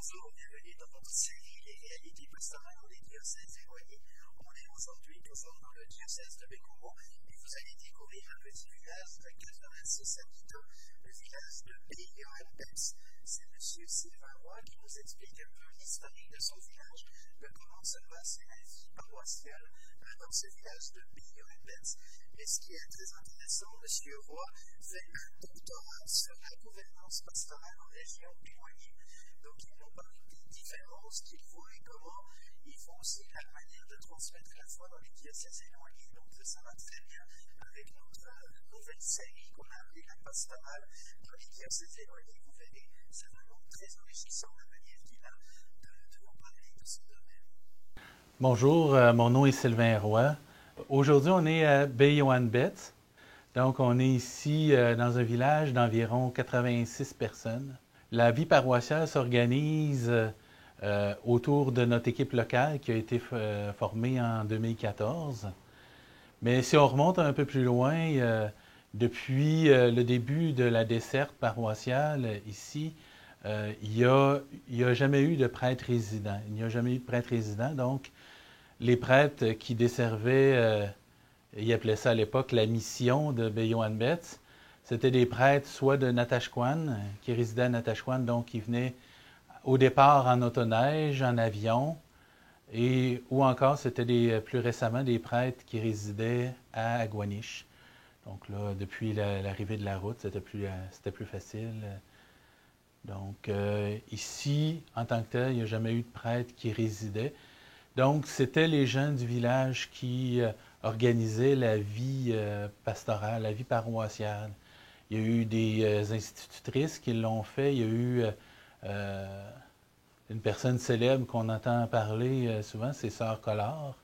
Bonjour, bienvenue dans notre série Les réalités pastorales dans les diocèses éloignés. On est aujourd'hui toujours dans le diocèse de Bécomo et vous allez découvrir un petit village de 86 habitants, le village de Béyoan-Betz. C'est M. Sylvain Roy qui nous explique un peu l'historique de son village, comment se passe la vie paroissiale dans ce village de Béyoan-Betz. Et ce qui est très intéressant, M. Roy fait un doctorat sur la gouvernance pastorale en région éloignée. Donc, ils nous parlent des différences qu'ils voient et comment ils font aussi la manière de transmettre la foi dans les diocèses éloignés. Donc, ça va très bien avec notre nouvelle série qu'on a appelée la pastorale dans les diocèses éloignés. Vous verrez, c'est vraiment très enrichissant la manière qu'il a de vous parler de ce domaine. Bonjour, mon nom est Sylvain Roy. Aujourd'hui, on est à Béyoan-Betz. Donc, on est ici dans un village d'environ 86 personnes. La vie paroissiale s'organise autour de notre équipe locale qui a été formée en 2014. Mais si on remonte un peu plus loin, depuis le début de la desserte paroissiale ici, il n'y a jamais eu de prêtre résident. Il n'y a jamais eu de prêtre résident. Donc, les prêtres qui desservaient, ils appelaient ça à l'époque la mission de Béyoan-Betz, c'était des prêtres soit de Natashquan, qui résidaient à Natashquan, donc qui venaient au départ en autoneige, en avion, ou encore c'était plus récemment des prêtres qui résidaient à Aguaniche. Donc là, depuis l'arrivée de la route, c'était plus facile. Donc ici, en tant que tel, il n'y a jamais eu de prêtre qui résidait. Donc, c'était les gens du village qui organisaient la vie pastorale, la vie paroissiale. Il y a eu des institutrices qui l'ont fait. Il y a eu une personne célèbre qu'on entend parler souvent, c'est Sœur Collard,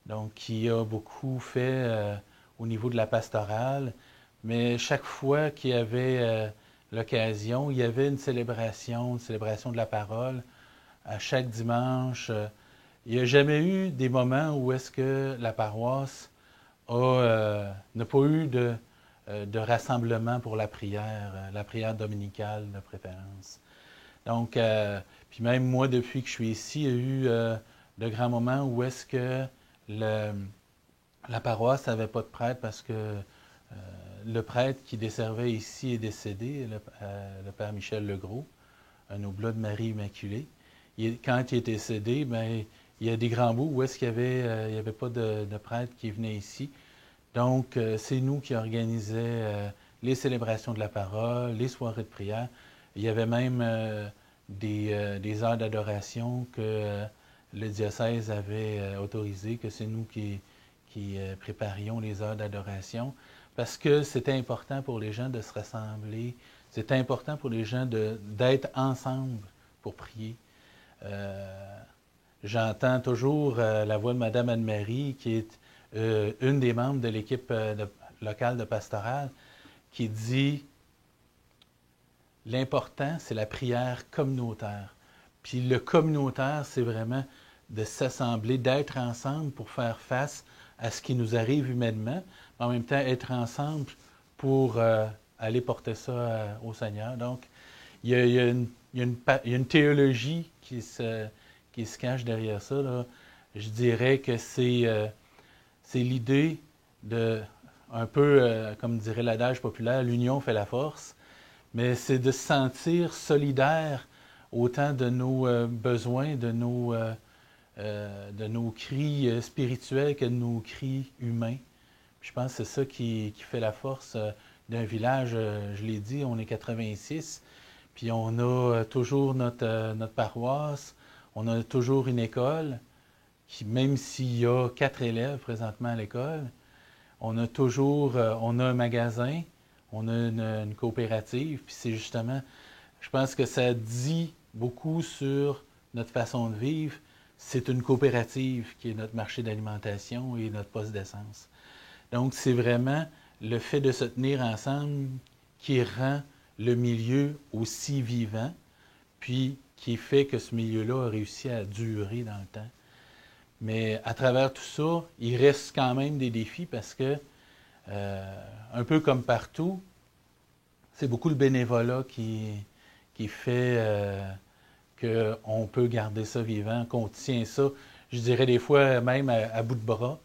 donc qui a beaucoup fait au niveau de la pastorale. Mais chaque fois qu'il y avait l'occasion, il y avait une célébration de la parole à chaque dimanche. Il n'y a jamais eu des moments où est-ce que la paroisse n'a pas eu de rassemblement pour la prière dominicale de préférence. Donc, puis même moi, depuis que je suis ici, il y a eu de grands moments où est-ce que la paroisse n'avait pas de prêtre parce que le prêtre qui desservait ici est décédé, le père Michel Legros, un oblat de Marie Immaculée. Quand il est décédé, bien, il y a des grands bouts où est-ce qu'il n'y avait pas de prêtre qui venait ici. Donc, c'est nous qui organisions les célébrations de la parole, les soirées de prière. Il y avait même des heures d'adoration que le diocèse avait autorisées, que c'est nous qui préparions les heures d'adoration, parce que c'était important pour les gens de se rassembler, c'était important pour les gens d'être ensemble pour prier. J'entends toujours la voix de Mme Anne-Marie, qui est une des membres de l'équipe locale de pastorale, qui dit « L'important, c'est la prière communautaire. » Puis le communautaire, c'est vraiment de s'assembler, d'être ensemble pour faire face à ce qui nous arrive humainement, mais en même temps être ensemble pour aller porter ça au Seigneur. Donc, il y a une théologie qui se cache derrière ça, là. Je dirais que c'est l'idée de, un peu comme dirait l'adage populaire, l'union fait la force, mais c'est de se sentir solidaire autant de nos besoins, de nos cris spirituels que de nos cris humains. Puis je pense que c'est ça qui fait la force d'un village. Je l'ai dit, on est 86, puis on a toujours notre paroisse. On a toujours une école, même s'il y a 4 élèves présentement à l'école, on a un magasin, on a une coopérative, puis c'est justement, je pense que ça dit beaucoup sur notre façon de vivre. C'est une coopérative qui est notre marché d'alimentation et notre poste d'essence. Donc, c'est vraiment le fait de se tenir ensemble qui rend le milieu aussi vivant, puis qui fait que ce milieu-là a réussi à durer dans le temps. Mais à travers tout ça, il reste quand même des défis parce que, un peu comme partout, c'est beaucoup le bénévolat qui fait qu'on peut garder ça vivant, qu'on tient ça, je dirais des fois même à bout de bras.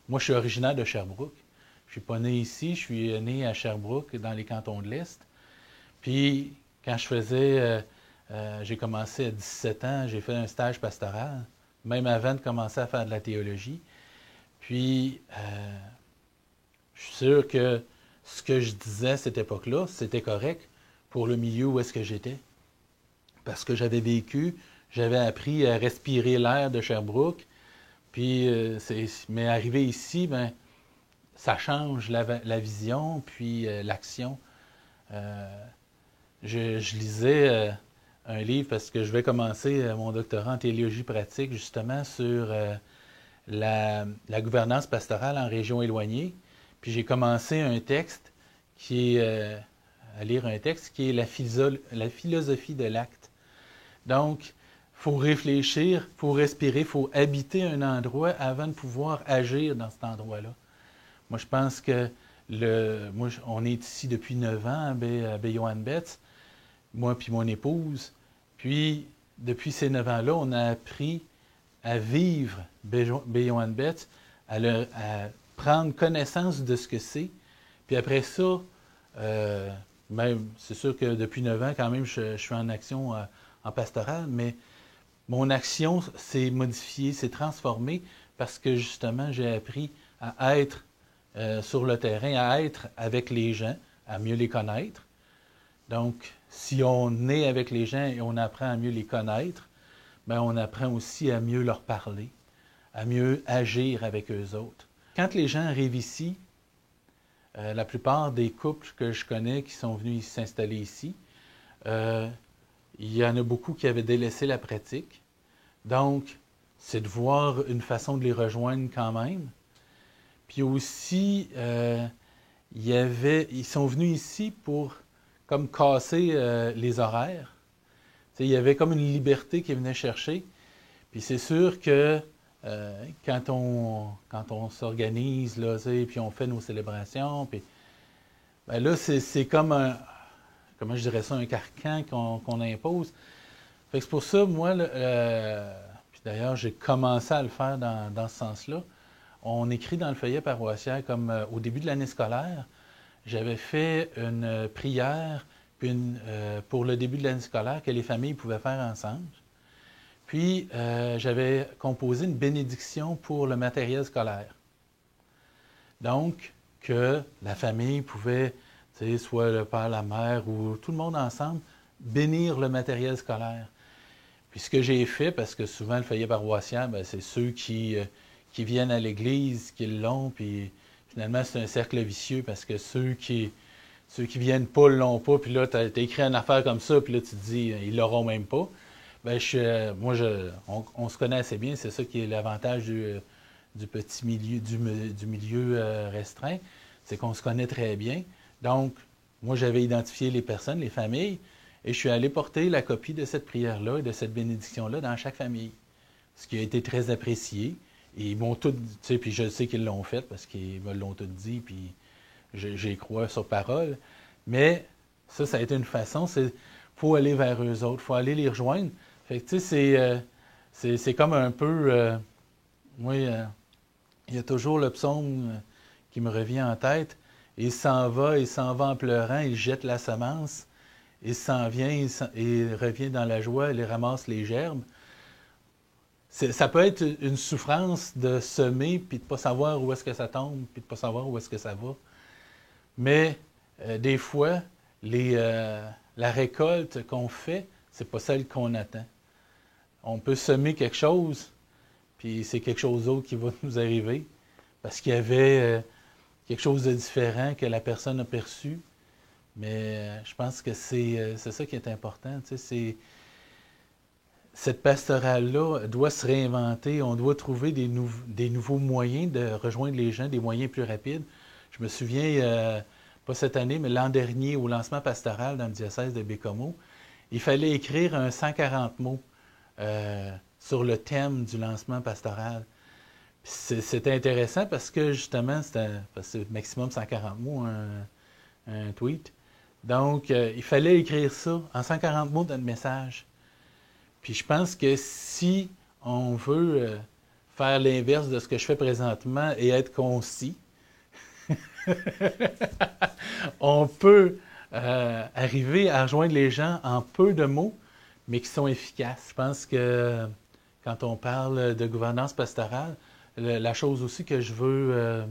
Moi, je suis originaire de Sherbrooke. Je suis pas né ici, je suis né à Sherbrooke, dans les cantons de l'Est. Puis, quand j'ai commencé à 17 ans, j'ai fait un stage pastoral, même avant de commencer à faire de la théologie. Puis, je suis sûr que ce que je disais à cette époque-là, c'était correct pour le milieu où est-ce que j'étais. Parce que j'avais vécu, j'avais appris à respirer l'air de Sherbrooke. Puis, mais arrivé ici, ben, ça change la vision, puis l'action. Je lisais un livre parce que je vais commencer mon doctorat en théologie pratique justement sur la gouvernance pastorale en région éloignée. Puis j'ai commencé un texte à lire un texte qui est la philosophie de l'acte. Donc, il faut réfléchir, il faut respirer, il faut habiter un endroit avant de pouvoir agir dans cet endroit-là. Moi, je pense que on est ici depuis 9 ans à Baie-Johannes-Betz, moi puis mon épouse. Puis, depuis ces 9 ans-là, on a appris à vivre Baie-Johannes-Betz, à prendre connaissance de ce que c'est. Puis après ça, même, c'est sûr que depuis 9 ans, quand même, je suis en action en pastoral, mais mon action s'est modifiée, s'est transformée parce que justement, j'ai appris à être sur le terrain, à être avec les gens, à mieux les connaître. Donc, si on est avec les gens et on apprend à mieux les connaître, bien, on apprend aussi à mieux leur parler, à mieux agir avec eux autres. Quand les gens arrivent ici, la plupart des couples que je connais qui sont venus s'installer ici, il y en a beaucoup qui avaient délaissé la pratique. Donc, c'est de voir une façon de les rejoindre quand même. Puis aussi, ils sont venus ici pour comme casser les horaires. T'sais, il y avait comme une liberté qu'ils venaient chercher. Puis c'est sûr que quand on s'organise, là, puis on fait nos célébrations, puis ben là, c'est comme comment je dirais ça, un carcan qu'on impose. Fait que c'est pour ça, moi, puis d'ailleurs, j'ai commencé à le faire dans ce sens-là. On écrit dans le feuillet paroissial, comme au début de l'année scolaire, j'avais fait une prière pour le début de l'année scolaire que les familles pouvaient faire ensemble. Puis, j'avais composé une bénédiction pour le matériel scolaire. Donc, que la famille pouvait, soit le père, la mère ou tout le monde ensemble, bénir le matériel scolaire. Puis, ce que j'ai fait, parce que souvent le feuillet paroissial, ben, c'est ceux qui viennent à l'église, qui l'ont, puis finalement, c'est un cercle vicieux parce que ceux qui viennent pas l'ont pas, puis là, tu as écrit une affaire comme ça, puis là, tu te dis, ils l'auront même pas. Ben, on se connaît assez bien, c'est ça qui est l'avantage du petit milieu, du milieu restreint, c'est qu'on se connaît très bien. Donc, moi, j'avais identifié les personnes, les familles, et je suis allé porter la copie de cette prière-là et de cette bénédiction-là dans chaque famille, ce qui a été très apprécié. Et ils m'ont tout dit, tu sais, puis je sais qu'ils l'ont fait parce qu'ils me l'ont tout dit, puis j'y crois sur parole. Mais ça a été une façon, faut aller vers eux autres, faut aller les rejoindre. Fait que, tu sais, c'est comme un peu, moi, il y a toujours le psaume qui me revient en tête. Il s'en va en pleurant, il jette la semence, il s'en vient, il revient dans la joie, il ramasse les gerbes. Ça peut être une souffrance de semer, puis de ne pas savoir où est-ce que ça tombe, puis de ne pas savoir où est-ce que ça va. Mais des fois, la récolte qu'on fait, c'est pas celle qu'on attend. On peut semer quelque chose, puis c'est quelque chose d'autre qui va nous arriver, parce qu'il y avait quelque chose de différent que la personne a perçu. Mais je pense que c'est ça qui est important. Tu sais, cette pastorale-là doit se réinventer. On doit trouver des nouveaux moyens de rejoindre les gens, des moyens plus rapides. Je me souviens, pas cette année, mais l'an dernier, au lancement pastoral dans le diocèse de Bécomo, il fallait écrire un 140 mots sur le thème du lancement pastoral. C'était intéressant parce que justement, c'est maximum 140 mots, un tweet. Donc, il fallait écrire ça en 140 mots dans le message. Puis je pense que si on veut faire l'inverse de ce que je fais présentement et être concis, on peut arriver à rejoindre les gens en peu de mots, mais qui sont efficaces. Je pense que quand on parle de gouvernance pastorale, la chose aussi que je veux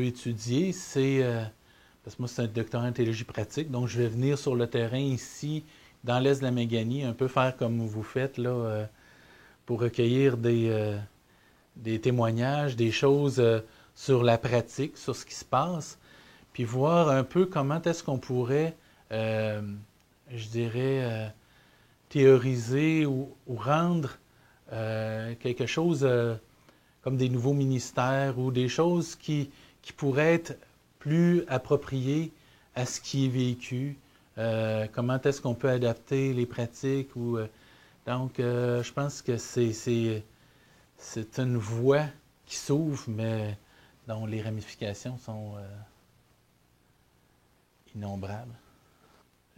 étudier, c'est, parce que moi c'est un doctorat en théologie pratique, donc je vais venir sur le terrain ici, dans l'Est de la Méganie, un peu faire comme vous faites là, pour recueillir des témoignages, des choses sur la pratique, sur ce qui se passe, puis voir un peu comment est-ce qu'on pourrait, je dirais, théoriser ou rendre quelque chose comme des nouveaux ministères ou des choses qui pourraient être plus appropriées à ce qui est vécu. Comment est-ce qu'on peut adapter les pratiques ou donc je pense que c'est une voie qui s'ouvre, mais dont les ramifications sont innombrables.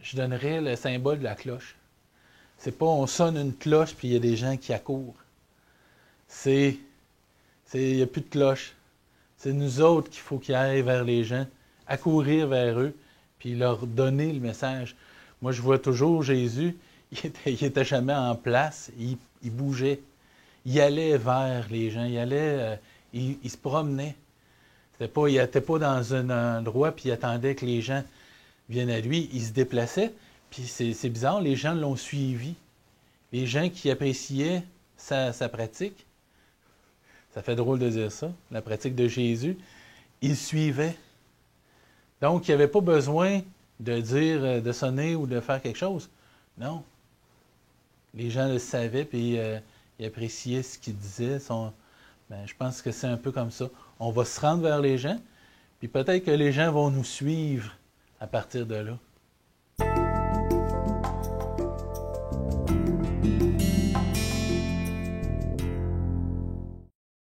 Je donnerais le symbole de la cloche. C'est pas on sonne une cloche puis il y a des gens qui accourent. Il n'y a plus de cloche. C'est nous autres qu'il faut qu'ils aillent vers les gens, accourir vers eux, puis leur donner le message. Moi, je vois toujours Jésus, il était jamais en place, il bougeait. Il allait vers les gens, il se promenait. Il n'était pas dans un endroit puis il attendait que les gens viennent à lui. Il se déplaçait, puis c'est bizarre, les gens l'ont suivi. Les gens qui appréciaient sa pratique, ça fait drôle de dire ça, la pratique de Jésus, ils suivaient. Donc, il n'y avait pas besoin de dire, de sonner ou de faire quelque chose. Non. Les gens le savaient, puis ils appréciaient ce qu'il disait. Je pense que c'est un peu comme ça. On va se rendre vers les gens, puis peut-être que les gens vont nous suivre à partir de là.